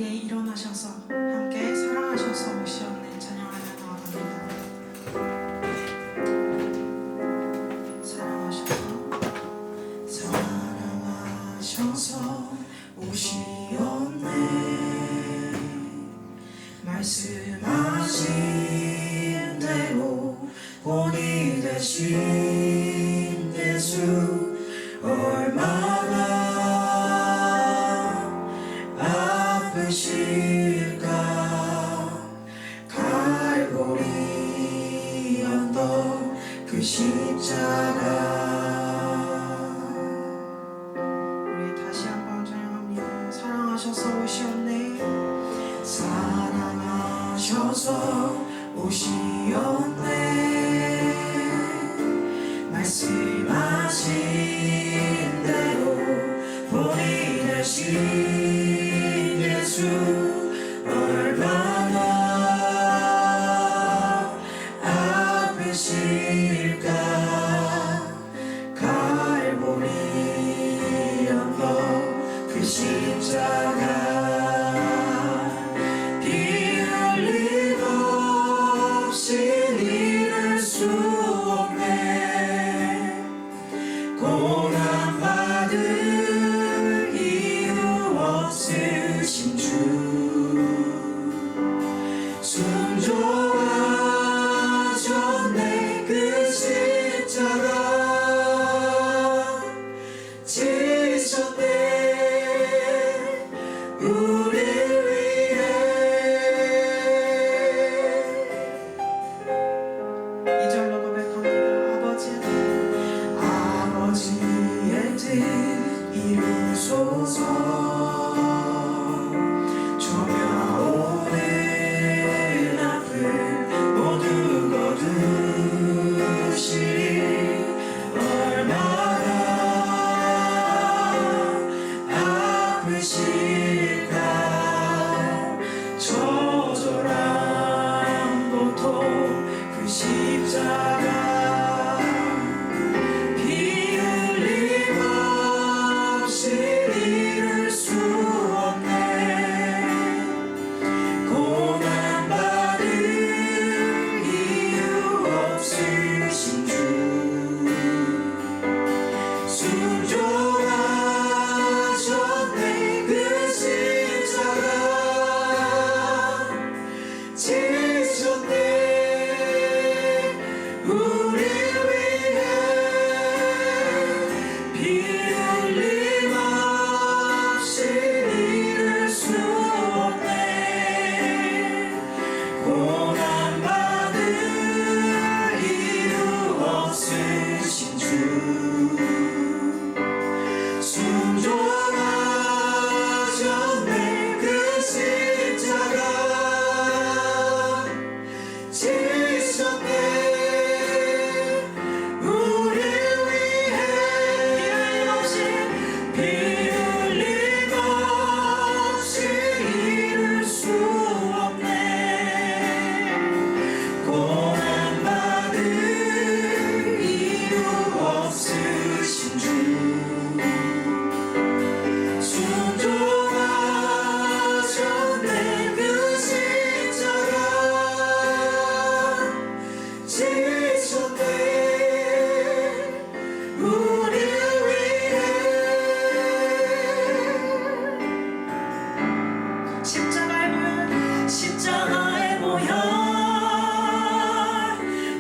자리에 일어나셔서 함께 사랑하셔서 오시옵네 찬양하며 나아갑니다. 사랑하셔서 오시옵네 말씀하신 대로 본이 되신 예수 얼마나 아프실까 갈보리 언덕 그 십자가. 우리 다시 한번 찬양합니다. 사랑하셔서 오시옵네 사랑하셔서 오시옵네 말씀하신 대로 본이 되신 예수 얼마나 아프실까 갈보리 언덕 그 십자가. 이룰 수 없네 고난받을 이유 없으신 주 순종하셨네 그 십자가 지셨네 우리를 위해. 이절로 고백합니다. 아버지의 뜻 이루소서 저며오는 아픔 모두 거두시리 얼마나 아프실까 처절한 고통 그 십자가. 피 흘림 없이 이룰 수 없네 고난받을 이유 없으신 주 순종하셨네 그 십자가 지셨네 우리를 위해. 피 흘림 없이 이룰 수 없네 고난받을 이유 없으신 주 순종하셨네 그 십자가 지셨네 우리를 위해. 피 흘림 없이 이룰 수 없네 고난받을 이유 없으신 주 순종하셨네 그 십자가 지셨네 우리를 위해. 십자가의 보혈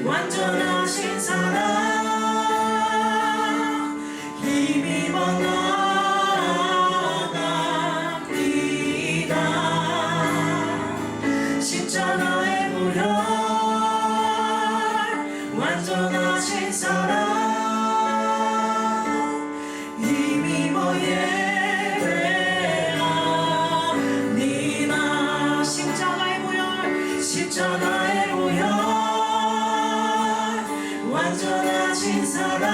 완전하신 사랑 힘입어 나아갑니다. 십자가의 보혈 완전하신 사랑 힘입어 예배합니다. 십자가의 보혈 완전하신 사랑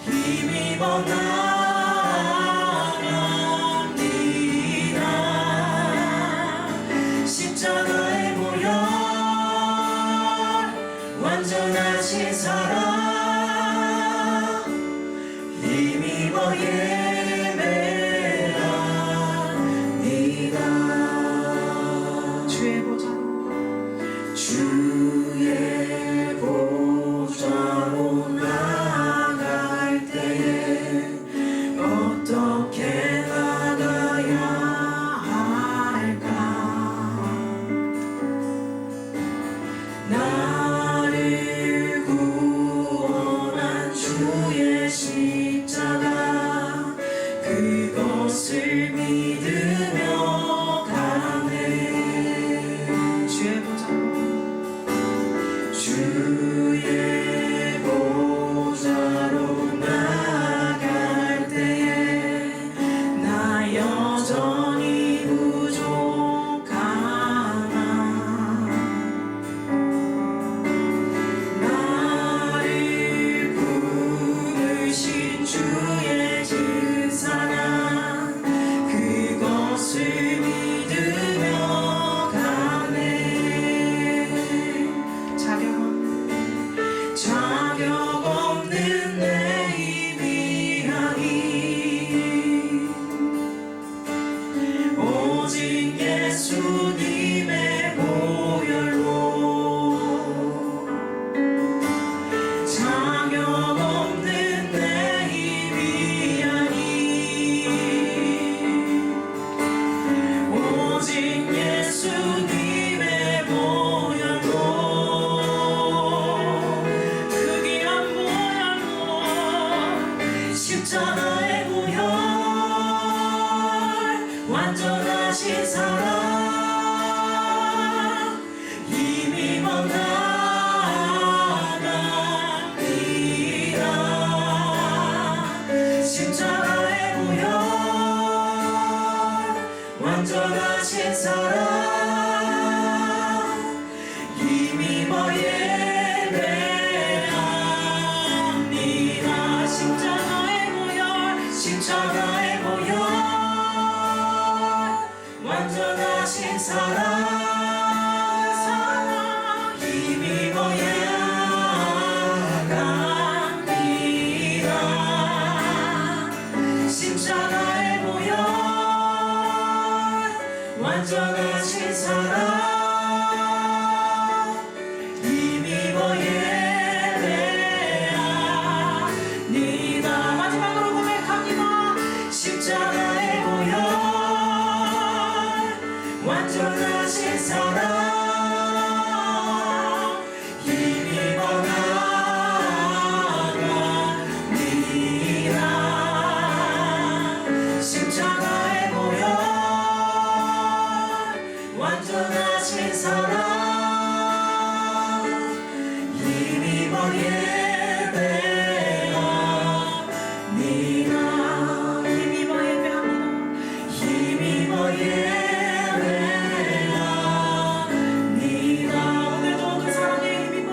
힘입어 나아갑니다. 십자가의 보혈 완전하신 사랑 힘입어 예배합니다. 십자가 그것을 믿으며 가네. 주의 보좌로 나갈 때에 나 여전히 부족하나 나를 부르신 주의 그 사랑 그것을 믿으며 가네. 자격 없는 내 희미함이 오직 예수님의 보혈로 자격 없는 내 희미함이 오직 예수님의 보혈로 십자가의 보혈 완전하신 사랑 힘입어 나갑니다. 십자가의 보혈 완전하신 사랑 힘입어 예배합니다. 십자가의 보혈 완전하신 사랑 힘입어 예배합니다. 십자가의 보혈 완전하신 사랑 힘입어 예배합니다. 마지막으로 고백합니다. 십자가의 보혈 완전하신 사랑 힘입어 나갑니다. 십자가의 보혈 완전하신 사랑 힘입어 예배합니다. 힘입어 예배합니다. 힘입어 예배합니다. 오늘도 그 사랑에 힘입어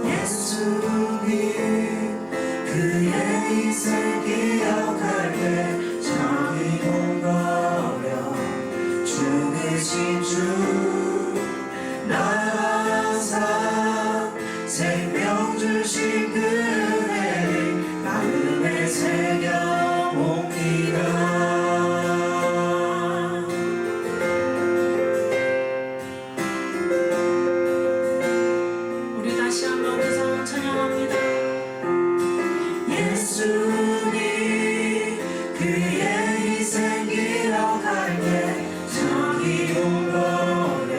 예수님 그의 인생 기억할 때 자기 몸 버려 죽으신 주 나사 생명 주신 그 은혜를 마음에 새겨봅니다. 우리 다시 한번 그 사랑 찬양합니다. 예수님 그의 인생 기억할 때 자기 몸 버려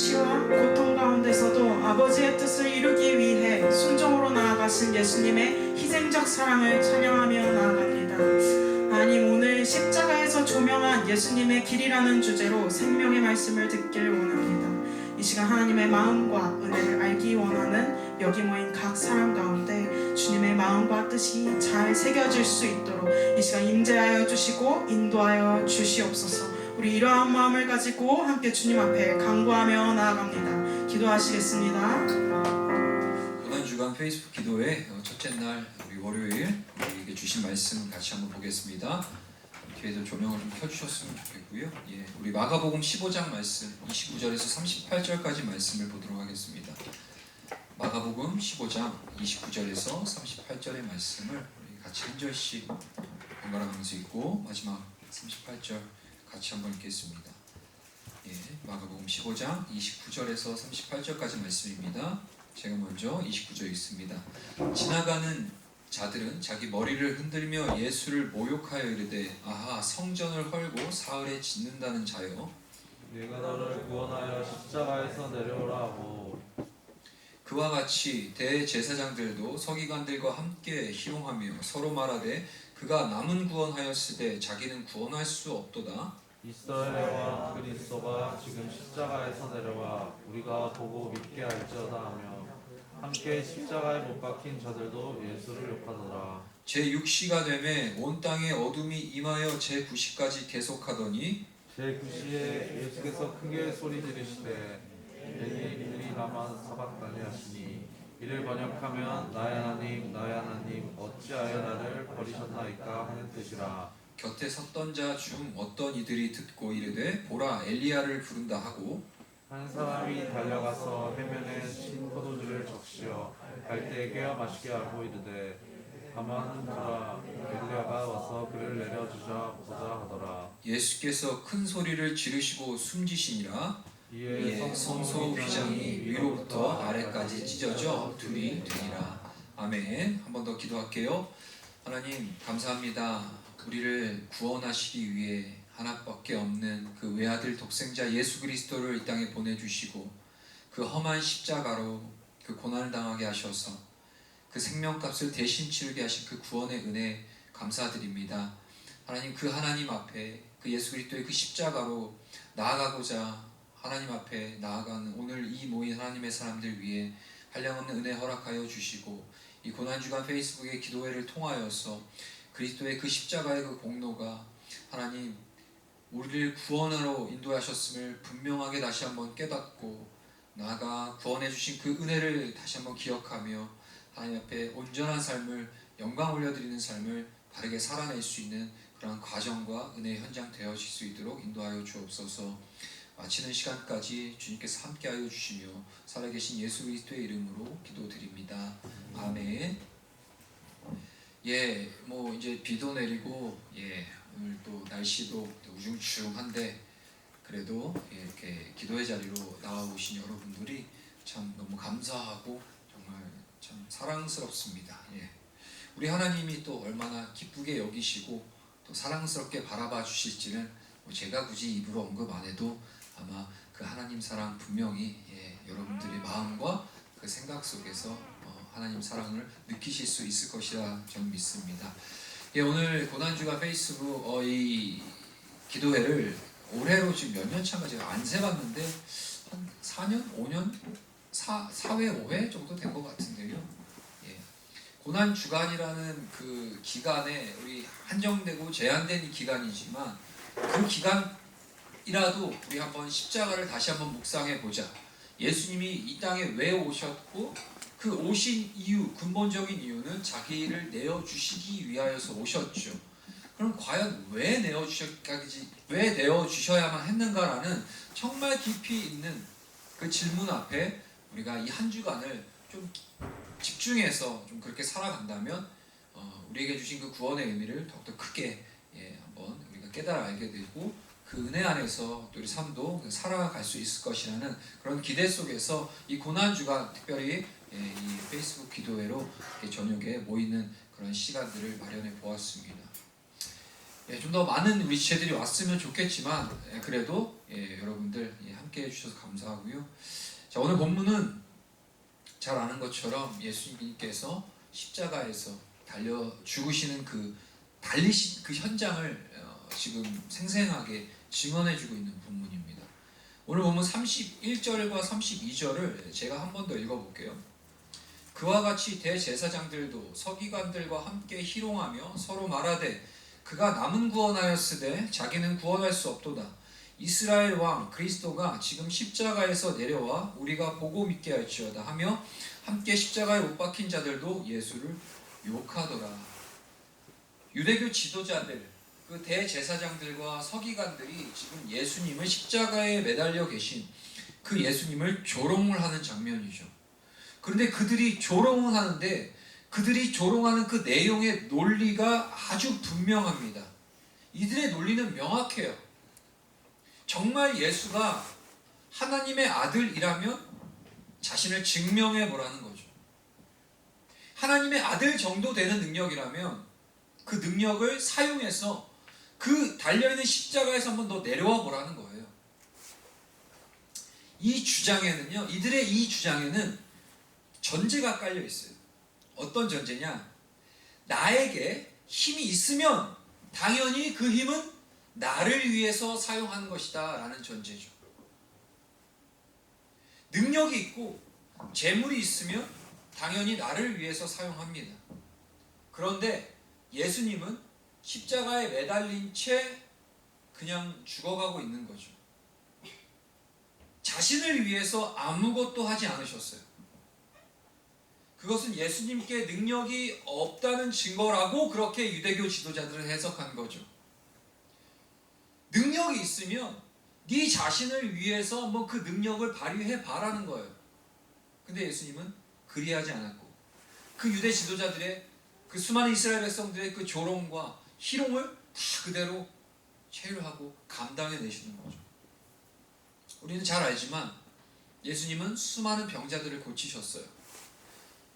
수치와 고통 가운데서도 아버지의 뜻을 이루기 위해 순종으로 나아가신 예수님의 희생적 사랑을 찬양하며 나아갑니다. 하나님, 오늘 십자가에서 조명한 예수님의 길이라는 주제로 생명의 말씀을 듣길 원합니다. 이 시간 하나님의 마음과 은혜를 알기 원하는 여기 모인 각 사람 가운데 주님의 마음과 뜻이 잘 새겨질 수 있도록 이 시간 임재하여 주시고 인도하여 주시옵소서. 우리 이러한 마음을 가지고 함께 주님 앞에 간구하며 나아갑니다. 기도하시겠습니다. 고난주간 페이스북 기도회 첫째 날 우리 월요일 우리에게 주신 말씀 같이 한번 보겠습니다. 뒤에서 조명을 좀 켜주셨으면 좋겠고요. 우리 마가복음 15장 말씀 29절에서 38절까지 말씀을 보도록 하겠습니다. 마가복음 15장 29절에서 38절의 말씀을 우리 같이 한 절씩 번갈아가면서 읽고 마지막 38절 같이 한번 읽겠습니다. 마가복음 15장 29절에서 38절까지 말씀입니다. 제가 먼저 29절 읽습니다. 지나가는 자들은 자기 머리를 흔들며 예수를 모욕하여 이르되 아하 성전을 헐고 사흘에 짓는다는 자여 내가 너를 구원하여 십자가에서 내려오라 하고 그와 같이 대제사장들도 서기관들과 함께 희롱하며 서로 말하되 그가 남은 구원하였으되 자기는 구원할 수 없도다. 이스라엘의 왕 그리스도가 지금 십자가에서 내려와 우리가 보고 믿게 할지어다 하며 함께 십자가에 못 박힌 자들도 예수를 욕하더라. 제6시가 되매 온 땅에 어둠이 임하여 제9시까지 계속하더니 제9시에 예수께서 크게 소리 지르시되 엘리 라마 사박다니 하시니 이를 번역하면 나의 하나님 어찌하여 나를 버리셨나이까 하는 뜻이라. 곁에 섰던 자 중 어떤 이들이 듣고 이르되 보라 엘리야를 부른다 하고 한 사람이 달려가서 해면에 신 포도주를 적시어 갈대에 깨어 마시게 하고 이르되 가만 두라 엘리야가 와서 그를 내려주자 보자 하더라. 예수께서 큰 소리를 지르시고 숨지시니라. 이에 성소 휘장이 위로부터 아래까지 찢어져 둘이 되니라. 아멘. 한 번 더 기도할게요. 하나님 감사합니다. 우리를 구원하시기 위해 하나밖에 없는 그 외아들 독생자 예수 그리스도를 이 땅에 보내주시고 그 험한 십자가로 그 고난을 당하게 하셔서 그 생명값을 대신 치르게 하신 그 구원의 은혜 감사드립니다. 하나님, 그 하나님 앞에 그 예수 그리스도의 그 십자가로 나아가고자 하나님 앞에 나아가는 오늘 이 모인 하나님의 사람들 위해 한량없는 은혜 허락하여 주시고 이 고난주간 페이스북의 기도회를 통하여서 그리스도의 그 십자가의 그 공로가 하나님 우리를 구원으로 인도하셨음을 분명하게 다시 한번 깨닫고 나아가 구원해 주신 그 은혜를 다시 한번 기억하며 하나님 앞에 온전한 삶을 영광 올려드리는 삶을 바르게 살아낼 수 있는 그런 과정과 은혜의 현장 되어질 수 있도록 인도하여 주옵소서. 마치는 시간까지 주님께서 함께하여 주시며 살아계신 예수 그리스도의 이름으로 기도드립니다. 아멘. 뭐 이제 비도 내리고 오늘 또 날씨도 우중충한데 그래도 이렇게 기도의 자리로 나와오신 여러분들이 참 너무 감사하고 정말 참 사랑스럽습니다. 우리 하나님이 또 얼마나 기쁘게 여기시고 또 사랑스럽게 바라봐 주실지는 제가 굳이 입으로 언급 안 해도 아마 그 하나님 사랑 분명히 여러분들의 마음과 그 생각 속에서 하나님 사랑을 느끼실 수 있을 것이라 저는 믿습니다. 오늘 고난주가 페이스북 이 기도회를 올해로 지금 몇 년 차인가 제가 안 세봤는데 한 4년? 5년? 4회, 5회 정도 된 것 같은데요. 고난주간이라는 그 기간에 우리 한정되고 제한된 이 기간이지만 그 기간이라도 우리 한번 십자가를 다시 한번 묵상해 보자. 예수님이 이 땅에 왜 오셨고 그 오신 이유, 근본적인 이유는 자기를 내어주시기 위하여서 오셨죠. 그럼 과연 왜 내어주셔야만 했는가라는 정말 깊이 있는 그 질문 앞에 우리가 이 한 주간을 좀 집중해서 좀 그렇게 살아간다면 우리에게 주신 그 구원의 의미를 더욱더 크게 한번 우리가 깨달아 알게 되고 그 은혜 안에서 또 우리 삶도 살아갈 수 있을 것이라는 그런 기대 속에서 이 고난주간 특별히 이 페이스북 기도회로 저녁에 모이는 그런 시간들을 마련해 보았습니다. 좀 더 많은 우리 지체들이 왔으면 좋겠지만 그래도 여러분들 함께 함께 해주셔서 감사하고요. 자, 오늘 본문은 잘 아는 것처럼 예수님께서 십자가에서 달려 죽으시는 그 달리신 그 현장을 지금 생생하게 증언해주고 있는 본문입니다. 오늘 본문 31절과 32절을 제가 한 번 더 읽어볼게요. 그와 같이 대제사장들도 서기관들과 함께 희롱하며 서로 말하되 그가 남은 구원하였으되 자기는 구원할 수 없도다. 이스라엘 왕 그리스도가 지금 십자가에서 내려와 우리가 보고 믿게 할지어다 하며 함께 십자가에 못 박힌 자들도 예수를 욕하더라. 유대교 지도자들, 그 대제사장들과 서기관들이 지금 예수님을 십자가에 매달려 계신 그 예수님을 조롱을 하는 장면이죠. 그런데 그들이 조롱을 하는데 그들이 조롱하는 그 내용의 논리가 아주 분명합니다. 이들의 논리는 명확해요. 정말 예수가 하나님의 아들이라면 자신을 증명해 보라는 거죠. 하나님의 아들 정도 되는 능력이라면 그 능력을 사용해서 그 달려있는 십자가에서 한번 더 내려와 보라는 거예요. 이 주장에는요, 이들의 이 주장에는 전제가 깔려 있어요. 어떤 전제냐? 나에게 힘이 있으면 당연히 그 힘은 나를 위해서 사용하는 것이다 라는 전제죠. 능력이 있고 재물이 있으면 당연히 나를 위해서 사용합니다. 그런데 예수님은 십자가에 매달린 채 그냥 죽어가고 있는 거죠. 자신을 위해서 아무것도 하지 않으셨어요. 그것은 예수님께 능력이 없다는 증거라고 그렇게 유대교 지도자들은 해석한 거죠. 능력이 있으면 네 자신을 위해서 뭐 그 능력을 발휘해 봐라는 거예요. 근데 예수님은 그리하지 않았고 그 유대 지도자들의 그 수많은 이스라엘 백성들의 그 조롱과 희롱을 다 그대로 체휼하고 감당해 내시는 거죠. 우리는 잘 알지만 예수님은 수많은 병자들을 고치셨어요.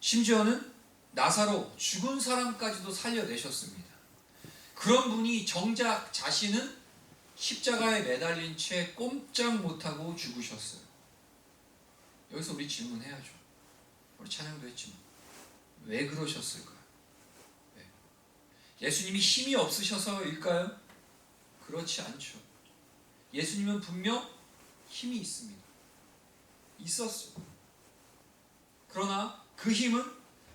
심지어는 나사로 죽은 사람까지도 살려내셨습니다. 그런 분이 정작 자신은 십자가에 매달린 채 꼼짝 못하고 죽으셨어요. 여기서 우리 질문해야죠. 우리 찬양도 했지만 왜 그러셨을까요? 왜? 예수님이 힘이 없으셔서일까요? 그렇지 않죠. 예수님은 분명 힘이 있습니다. 있었어요. 그러나 그 힘은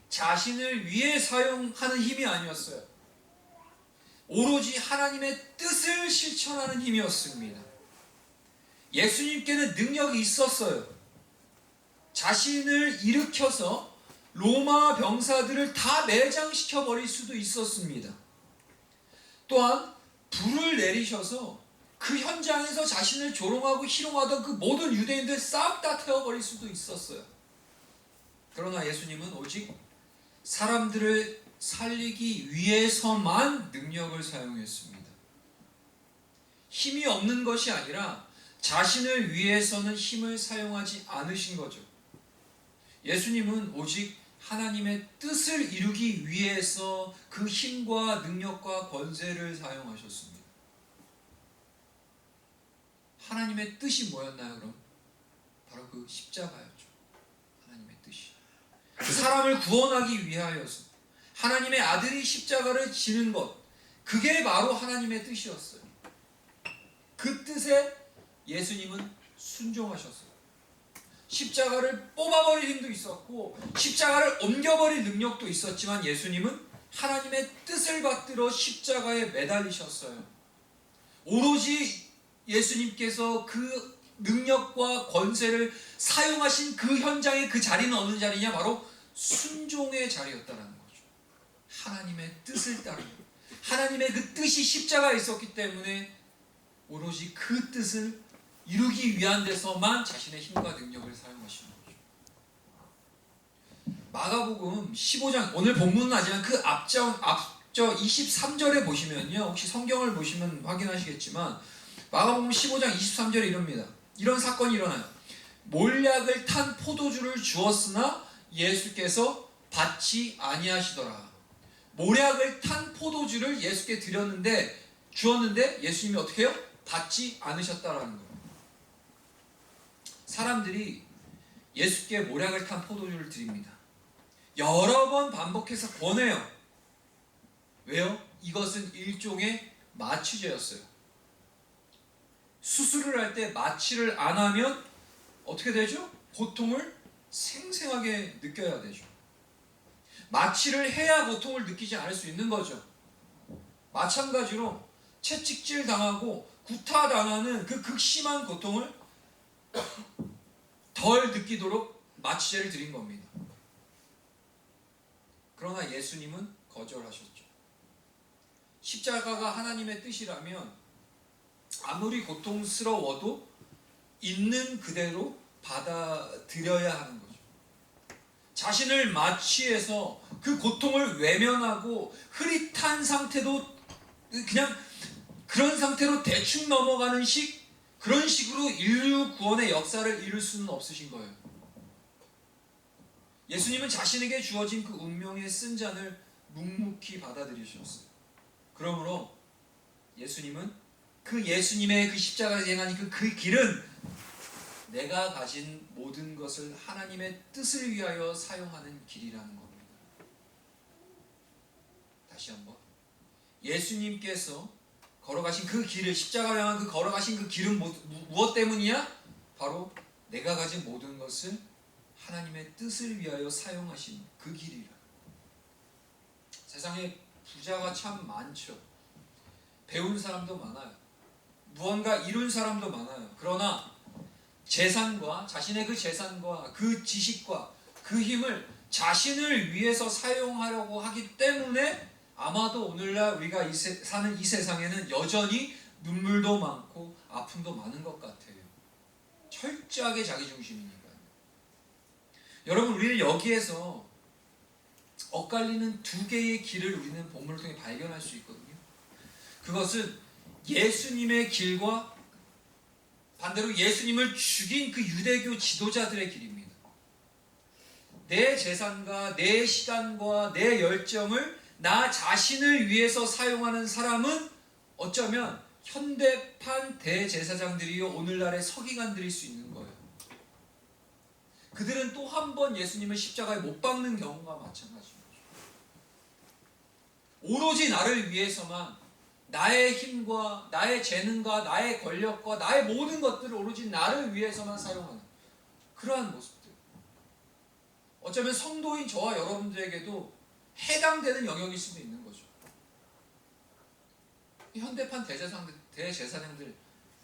자신을 위해 사용하는 힘이 아니었어요. 오로지 하나님의 뜻을 실천하는 힘이었습니다. 예수님께는 능력이 있었어요. 자신을 일으켜서 로마 병사들을 다 매장시켜 버릴 수도 있었습니다. 또한 불을 내리셔서 그 현장에서 자신을 조롱하고 희롱하던 그 모든 유대인들 싹 다 태워버릴 수도 있었어요. 그러나 예수님은 오직 사람들을 살리기 위해서만 능력을 사용했습니다. 힘이 없는 것이 아니라 자신을 위해서는 힘을 사용하지 않으신 거죠. 예수님은 오직 하나님의 뜻을 이루기 위해서 그 힘과 능력과 권세를 사용하셨습니다. 하나님의 뜻이 뭐였나요, 그럼? 바로 그 십자가였죠. 하나님의 뜻이. 사람을 구원하기 위하여서 하나님의 아들이 십자가를 지는 것, 그게 바로 하나님의 뜻이었어요. 그 뜻에 예수님은 순종하셨어요. 십자가를 뽑아버릴 힘도 있었고 십자가를 옮겨버릴 능력도 있었지만 예수님은 하나님의 뜻을 받들어 십자가에 매달리셨어요. 오로지 예수님께서 그 능력과 권세를 사용하신 그 현장의 그 자리는 어느 자리냐? 바로 순종의 자리였다는 거죠. 하나님의 뜻을 따르는, 하나님의 그 뜻이 십자가에 있었기 때문에 오로지 그 뜻을 이루기 위한 데서만 자신의 힘과 능력을 사용하시는 거죠. 마가복음 15장, 오늘 본문은 아니지만 그 앞저 23절에 보시면요, 혹시 성경을 보시면 확인하시겠지만 마가복음 15장 23절에 이럽니다. 이런 사건이 일어나요. 몰약을 탄 포도주를 주었으나 예수께서 받지 아니하시더라. 몰약을 탄 포도주를 예수께 주었는데 예수님이 어떻게 해요? 받지 않으셨다라는 거예요. 사람들이 예수께 모략을 탄 포도주를 드립니다. 여러 번 반복해서 권해요. 왜요? 이것은 일종의 마취제였어요. 수술을 할 때 마취를 안 하면 어떻게 되죠? 고통을 생생하게 느껴야 되죠. 마취를 해야 고통을 느끼지 않을 수 있는 거죠. 마찬가지로 채찍질 당하고 구타 당하는 그 극심한 고통을 덜 느끼도록 마취제를 드린 겁니다. 그러나 예수님은 거절하셨죠. 십자가가 하나님의 뜻이라면 아무리 고통스러워도 있는 그대로 받아들여야 하는 거죠. 자신을 마취해서 그 고통을 외면하고 흐릿한 상태도 그냥 그런 상태로 대충 넘어가는 그런 식으로 인류 구원의 역사를 이룰 수는 없으신 거예요. 예수님은 자신에게 주어진 그 운명의 쓴 잔을 묵묵히 받아들이셨어요. 그러므로 예수님은 그 예수님의 그 십자가를 행하는 그 길은 내가 가진 모든 것을 하나님의 뜻을 위하여 사용하는 길이라는 겁니다. 다시 한번 예수님께서 걸어가신 그 길을 십자가를 향한 그 걸어가신 그 길은 무엇 때문이야? 바로 내가 가진 모든 것을 하나님의 뜻을 위하여 사용하신 그 길이라. 세상에 부자가 참 많죠. 배운 사람도 많아요. 무언가 이룬 사람도 많아요. 그러나 재산과 자신의 그 재산과 그 지식과 그 힘을 자신을 위해서 사용하려고 하기 때문에 아마도 오늘날 우리가 사는 이 세상에는 여전히 눈물도 많고 아픔도 많은 것 같아요. 철저하게 자기중심이니까요. 여러분, 우리는 여기에서 엇갈리는 두 개의 길을 우리는 본문을 통해 발견할 수 있거든요. 그것은 예수님의 길과 반대로 예수님을 죽인 그 유대교 지도자들의 길입니다. 내 재산과 내 시간과 내 열정을 나 자신을 위해서 사용하는 사람은 어쩌면 현대판 대제사장들이요 오늘날의 서기관들일 수 있는 거예요. 그들은 또 한 번 예수님을 십자가에 못 박는 경우가 마찬가지인 거죠. 오로지 나를 위해서만 나의 힘과 나의 재능과 나의 권력과 나의 모든 것들을 오로지 나를 위해서만 사용하는 그러한 모습들. 어쩌면 성도인 저와 여러분들에게도 해당되는 영역일 수도 있는 거죠. 현대판 대제사장들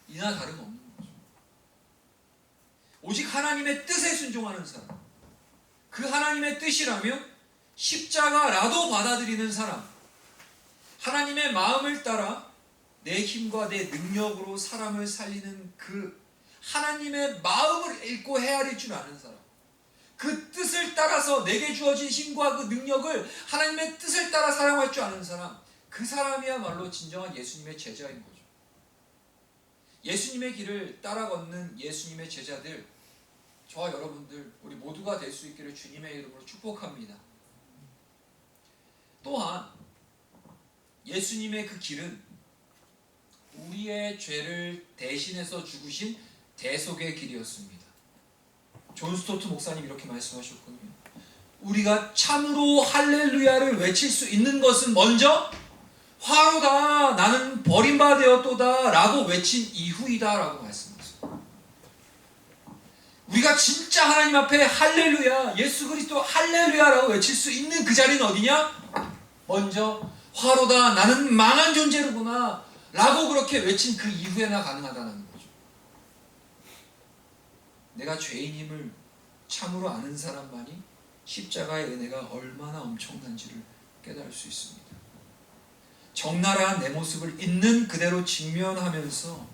이나 다름없는 거죠. 오직 하나님의 뜻에 순종하는 사람, 그 하나님의 뜻이라면 십자가라도 받아들이는 사람, 하나님의 마음을 따라 내 힘과 내 능력으로 사람을 살리는 그 하나님의 마음을 읽고 헤아릴 줄 아는 사람, 그 뜻을 따라서 내게 주어진 힘과 그 능력을 하나님의 뜻을 따라 사용할 줄 아는 사람, 그 사람이야말로 진정한 예수님의 제자인 거죠. 예수님의 길을 따라 걷는 예수님의 제자들, 저와 여러분들 우리 모두가 될 수 있기를 주님의 이름으로 축복합니다. 또한 예수님의 그 길은 우리의 죄를 대신해서 죽으신 대속의 길이었습니다. 존 스토트 목사님 이렇게 말씀하셨거든요. 우리가 참으로 할렐루야를 외칠 수 있는 것은 먼저 화로다 나는 버림받았도다 라고 외친 이후이다 라고 말씀하셨어요. 우리가 진짜 하나님 앞에 할렐루야 예수 그리스도 할렐루야라고 외칠 수 있는 그 자리는 어디냐? 먼저 화로다 나는 망한 존재로구나 라고 그렇게 외친 그 이후에나 가능하다는 거죠. 내가 죄인임을 참으로 아는 사람만이 십자가의 은혜가 얼마나 엄청난지를 깨달을 수 있습니다. 적나라한 내 모습을 있는 그대로 직면하면서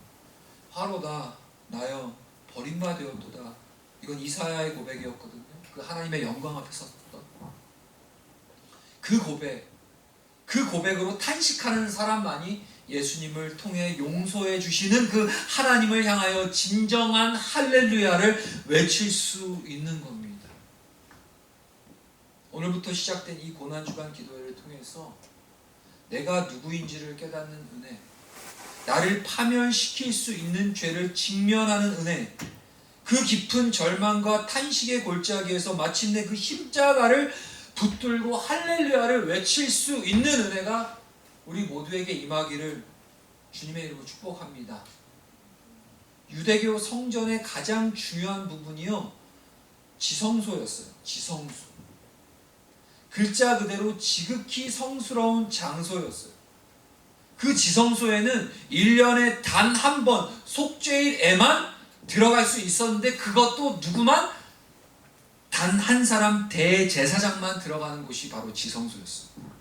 화로다 나여 버림받았도다, 이건 이사야의 고백이었거든요. 그 하나님의 영광 앞에 섰던 그 고백으로 탄식하는 사람만이 예수님을 통해 용서해 주시는 그 하나님을 향하여 진정한 할렐루야를 외칠 수 있는 겁니다. 오늘부터 시작된 이 고난주간 기도회를 통해서 내가 누구인지를 깨닫는 은혜, 나를 파멸시킬 수 있는 죄를 직면하는 은혜, 그 깊은 절망과 탄식의 골짜기에서 마침내 그 십자가를 붙들고 할렐루야를 외칠 수 있는 은혜가 우리 모두에게 임하기를 주님의 이름으로 축복합니다. 유대교 성전의 가장 중요한 부분이요, 지성소였어요. 지성소. 글자 그대로 지극히 성스러운 장소였어요. 그 지성소에는 1년에 단 한 번 속죄일에만 들어갈 수 있었는데, 그것도 누구만? 단 한 사람, 대제사장만 들어가는 곳이 바로 지성소였어요.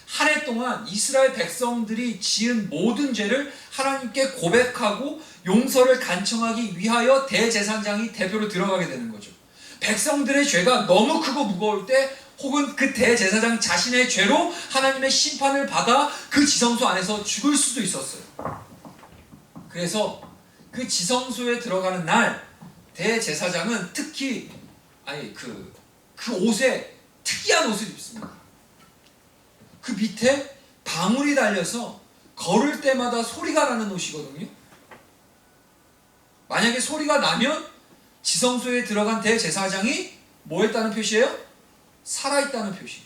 한 해 동안 이스라엘 백성들이 지은 모든 죄를 하나님께 고백하고 용서를 간청하기 위하여 대제사장이 대표로 들어가게 되는 거죠. 백성들의 죄가 너무 크고 무거울 때, 혹은 그 대제사장 자신의 죄로 하나님의 심판을 받아 그 지성소 안에서 죽을 수도 있었어요. 그래서 그 지성소에 들어가는 날 대제사장은 특히 그 옷에 특이한 옷을 입습니다. 그 밑에 방울이 달려서 걸을 때마다 소리가 나는 옷이거든요. 만약에 소리가 나면 지성소에 들어간 대제사장이 뭐 했다는 표시예요? 살아있다는 표시.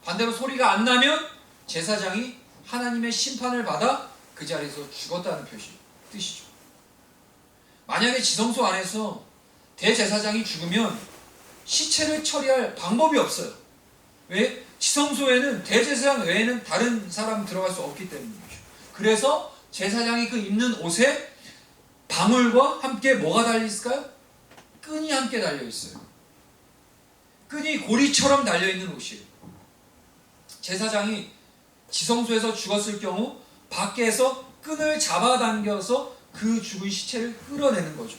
반대로 소리가 안 나면 제사장이 하나님의 심판을 받아 그 자리에서 죽었다는 뜻이죠. 만약에 지성소 안에서 대제사장이 죽으면 시체를 처리할 방법이 없어요. 왜? 지성소에는 대제사장 외에는 다른 사람 들어갈 수 없기 때문이죠. 그래서 제사장이 그 입는 옷에 방울과 함께 뭐가 달려 있을까요? 끈이 함께 달려 있어요. 끈이 고리처럼 달려있는 옷이에요. 제사장이 지성소에서 죽었을 경우 밖에서 끈을 잡아당겨서 그 죽은 시체를 끌어내는 거죠.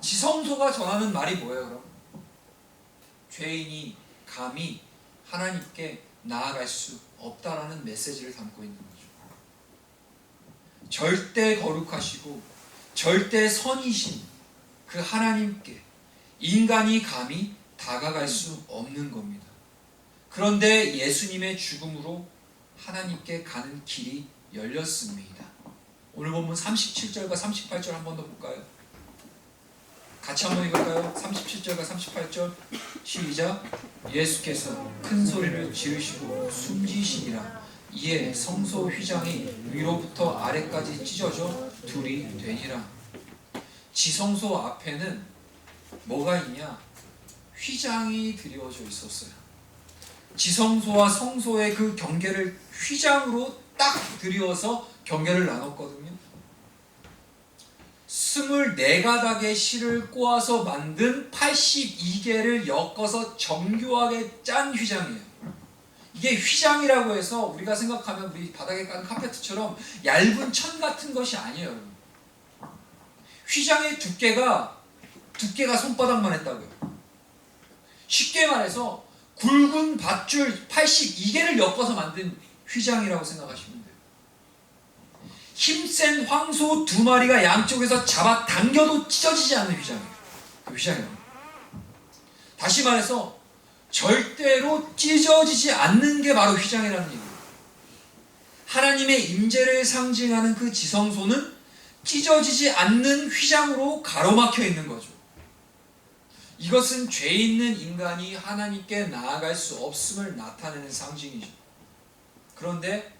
지성소가 전하는 말이 뭐예요, 그럼? 죄인이 감히 하나님께 나아갈 수 없다라는 메시지를 담고 있는 거죠. 절대 거룩하시고 절대 선이신 그 하나님께 인간이 감히 다가갈 수 없는 겁니다. 그런데 예수님의 죽음으로 하나님께 가는 길이 열렸습니다. 오늘 본문 37절과 38절 한 번 더 볼까요? 같이 한번 읽을까요? 37절과 38절 시작. 예수께서 큰 소리를 지르시고 숨지시니라. 이에 성소 휘장이 위로부터 아래까지 찢어져 둘이 되니라. 지성소 앞에는 뭐가 있냐? 휘장이 드리워져 있었어요. 지성소와 성소의 그 경계를 휘장으로 딱 드리워서 경계를 나눴거든요. 24가닥의 실을 꼬아서 만든 82개를 엮어서 정교하게 짠 휘장이에요. 이게 휘장이라고 해서 우리가 생각하면 우리 바닥에 까는 카페트처럼 얇은 천 같은 것이 아니에요. 휘장의 두께가 손바닥만 했다고요. 쉽게 말해서 굵은 밧줄 82개를 엮어서 만든 휘장이라고 생각하시면 돼요. 힘센 황소 2마리가 양쪽에서 잡아 당겨도 찢어지지 않는 휘장이에요. 그 휘장이에요. 다시 말해서 절대로 찢어지지 않는 게 바로 휘장이라는 얘기예요. 하나님의 임재를 상징하는 그 지성소는 찢어지지 않는 휘장으로 가로막혀 있는 거죠. 이것은 죄 있는 인간이 하나님께 나아갈 수 없음을 나타내는 상징이죠. 그런데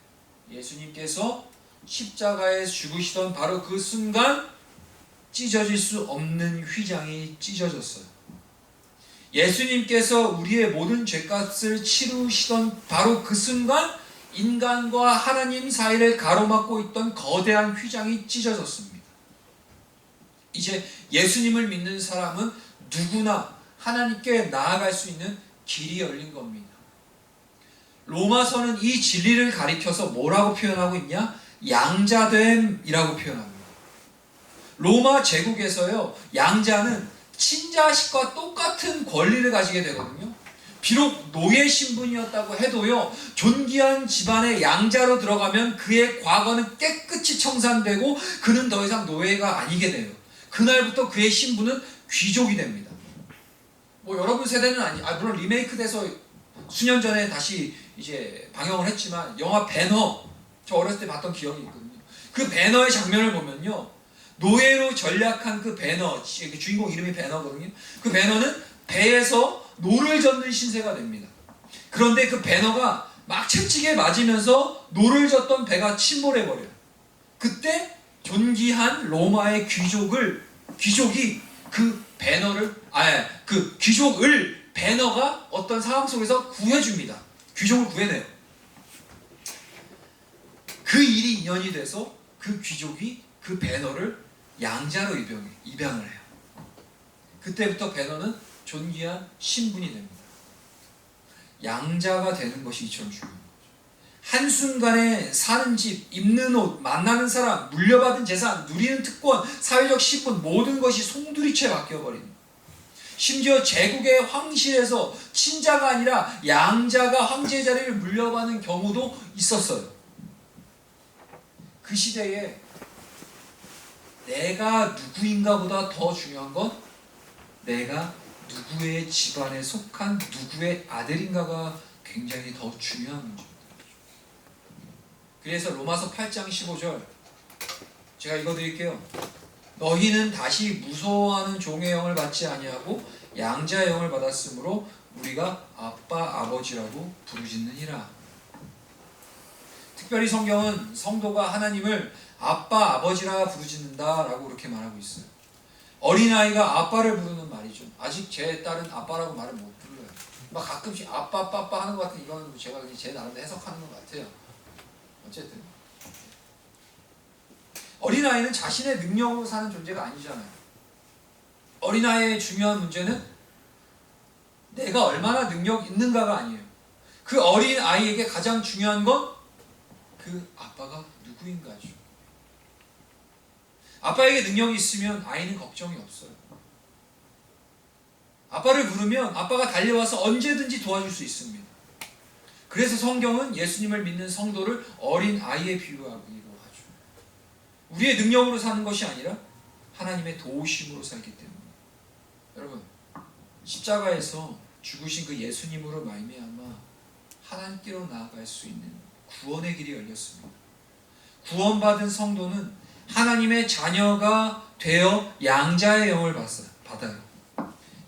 예수님께서 십자가에 죽으시던 바로 그 순간 찢어질 수 없는 휘장이 찢어졌어요. 예수님께서 우리의 모든 죄값을 치르시던 바로 그 순간 인간과 하나님 사이를 가로막고 있던 거대한 휘장이 찢어졌습니다. 이제 예수님을 믿는 사람은 누구나 하나님께 나아갈 수 있는 길이 열린 겁니다. 로마서는 이 진리를 가리켜서 뭐라고 표현하고 있냐? 양자됨이라고 표현합니다. 로마 제국에서요, 양자는 친자식과 똑같은 권리를 가지게 되거든요. 비록 노예 신분이었다고 해도요, 존귀한 집안의 양자로 들어가면 그의 과거는 깨끗이 청산되고 그는 더 이상 노예가 아니게 돼요. 그날부터 그의 신분은 귀족이 됩니다. 뭐 여러분 세대는 물론 리메이크돼서 수년 전에 다시 이제 방영을 했지만 영화 배너, 저 어렸을 때 봤던 기억이 있거든요. 그 배너의 장면을 보면요, 노예로 전락한 그 배너, 주인공 이름이 배너거든요. 그 배너는 배에서 노를 젓는 신세가 됩니다. 그런데 그 배너가 막 채찍에 맞으면서 노를 젓던 배가 침몰해버려요. 그때 존귀한 로마의 귀족이 그 귀족을 배너가 어떤 상황 속에서 구해줍니다. 귀족을 구해내요. 그 일이 인연이 돼서 그 귀족이 그 배너를 양자로 입양을 해요. 그때부터 배너는 존귀한 신분이 됩니다. 양자가 되는 것이 이처럼 중요한 거죠. 한순간에 사는 집, 입는 옷, 만나는 사람, 물려받은 재산, 누리는 특권, 사회적 신분 모든 것이 송두리째 바뀌어버립니다. 심지어 제국의 황실에서 친자가 아니라 양자가 황제 자리를 물려받는 경우도 있었어요. 그 시대에 내가 누구인가 보다 더 중요한 건 내가 누구의 집안에 속한 누구의 아들인가가 굉장히 더 중요한 문제입니다. 그래서 로마서 8장 15절 제가 읽어드릴게요. 너희는 다시 무서워하는 종의 영을 받지 아니하고 양자의 영을 받았으므로 우리가 아빠 아버지라고 부르짖느니라. 특별히 성경은 성도가 하나님을 아빠 아버지라 부르짖는다라고 그렇게 말하고 있어요. 어린아이가 아빠를 부르는 말이죠. 아직 제 딸은 아빠라고 말을 못 불러요. 막 가끔씩 아빠 빠빠 하는 것 같은 이거는 제가 그냥 제 나름대로 해석하는 것 같아요. 어쨌든 어린아이는 자신의 능력으로 사는 존재가 아니잖아요. 어린아이의 중요한 문제는 내가 얼마나 능력 있는가가 아니에요. 그 어린아이에게 가장 중요한 건 그 아빠가 누구인가죠. 아빠에게 능력이 있으면 아이는 걱정이 없어요. 아빠를 부르면 아빠가 달려와서 언제든지 도와줄 수 있습니다. 그래서 성경은 예수님을 믿는 성도를 어린아이에 비유하기로 하죠. 우리의 능력으로 사는 것이 아니라 하나님의 도우심으로 살기 때문에. 여러분, 십자가에서 죽으신 그 예수님으로 말미암아 하나님께로 나아갈 수 있는 구원의 길이 열렸습니다. 구원받은 성도는 하나님의 자녀가 되어 양자의 영을 받아요.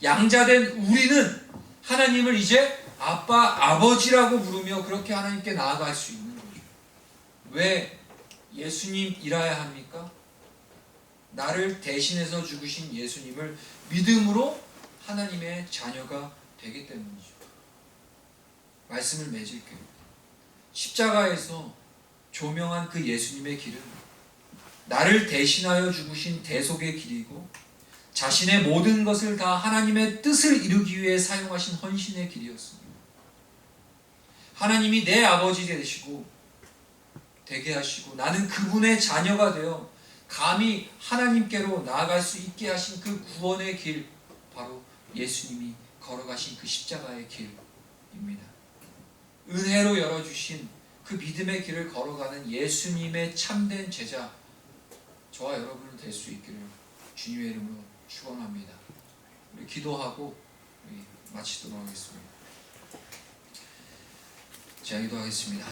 양자된 우리는 하나님을 이제 아빠, 아버지라고 부르며 그렇게 하나님께 나아갈 수 있는 거죠. 왜 예수님이라야 합니까? 나를 대신해서 죽으신 예수님을 믿음으로 하나님의 자녀가 되기 때문이죠. 말씀을 맺을게요. 십자가에서 조명한 그 예수님의 길은 나를 대신하여 죽으신 대속의 길이고 자신의 모든 것을 다 하나님의 뜻을 이루기 위해 사용하신 헌신의 길이었습니다. 하나님이 내 아버지 되게 하시고 나는 그분의 자녀가 되어 감히 하나님께로 나아갈 수 있게 하신 그 구원의 길, 바로 예수님이 걸어가신 그 십자가의 길입니다. 은혜로 열어주신 그 믿음의 길을 걸어가는 예수님의 참된 제자, 저와 여러분은 될 수 있기를 주님의 이름으로 축원합니다. 우리 기도하고 우리 마치도록 하겠습니다. 제가 기도하겠습니다.